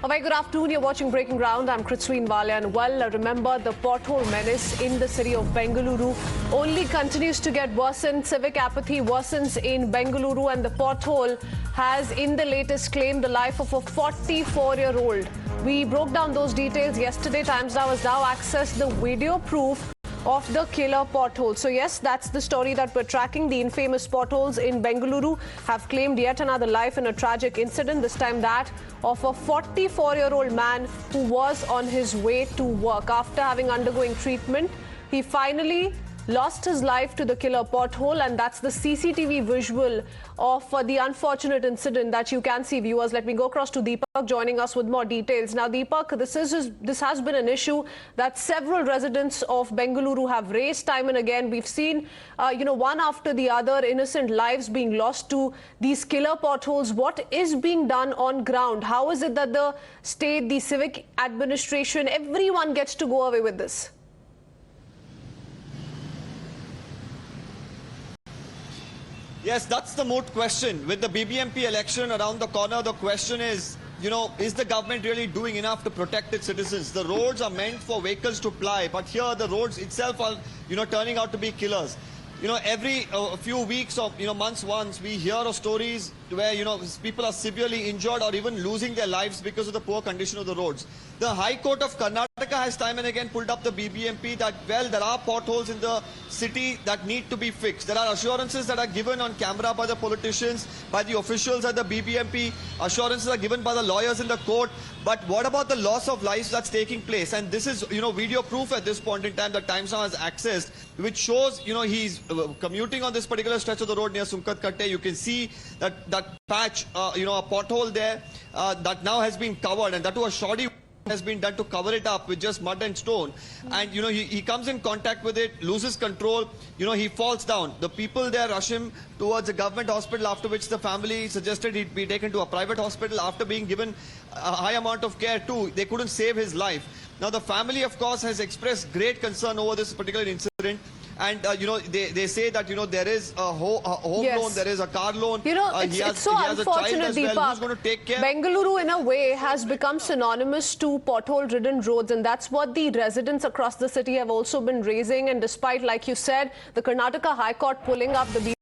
A very good afternoon. You're watching Breaking Ground. I'm Kritsween Walia, and well, remember the pothole menace in the city of Bengaluru only continues to get worsened. Civic apathy worsens in Bengaluru, and the pothole has, in the latest, claimed the life of a 44-year-old. We broke down those details yesterday. Times Now has now accessed the video proof of the killer pothole. So yes, that's the story that we're tracking. The infamous potholes in Bengaluru have claimed yet another life in a tragic incident, this time that of a 44-year-old man who was on his way to work. After having undergoing treatment, he finally lost his life to the killer pothole, and that's the CCTV visual of the unfortunate incident that you can see, viewers. Let me go across to Deepak joining us with more details. Now, Deepak, this has been an issue that several residents of Bengaluru have raised time and again. We've seen, one after the other, innocent lives being lost to these killer potholes. What is being done on ground? How is it that the state, the civic administration, everyone gets to go away with this? Yes, that's the moot question. With the BBMP election around the corner, the question is, is the government really doing enough to protect its citizens? The roads are meant for vehicles to ply, but here the roads itself are, turning out to be killers. Every few weeks or, months once, we hear of stories where, people are severely injured or even losing their lives because of the poor condition of the roads. The High Court of Karnataka has time and again pulled up the BBMP that, well, there are potholes in the city that need to be fixed. There are assurances that are given on camera by the politicians, by the officials at the BBMP. Assurances are given by the lawyers in the court. But what about the loss of lives that's taking place? And this is, video proof at this point in time that Times Now has accessed, which shows, he's commuting on this particular stretch of the road near Sumkatkatte. You can see that patch, a pothole there that now has been covered, and that was a shoddy has been done to cover it up with just mud and stone. And he comes in contact with it, loses control, he falls down. The people there rush him towards a government hospital, after which the family suggested he'd be taken to a private hospital. After being given a high amount of care too, they couldn't save his life. Now the family, of course, has expressed great concern over this particular incident. And, they say that, there is a home loan, there is a car loan. It's so unfortunate, Deepak. Well. Who's going to take care? Bengaluru, in a way, has become synonymous to pothole-ridden roads. And that's what the residents across the city have also been raising. And despite, like you said, the Karnataka High Court pulling up the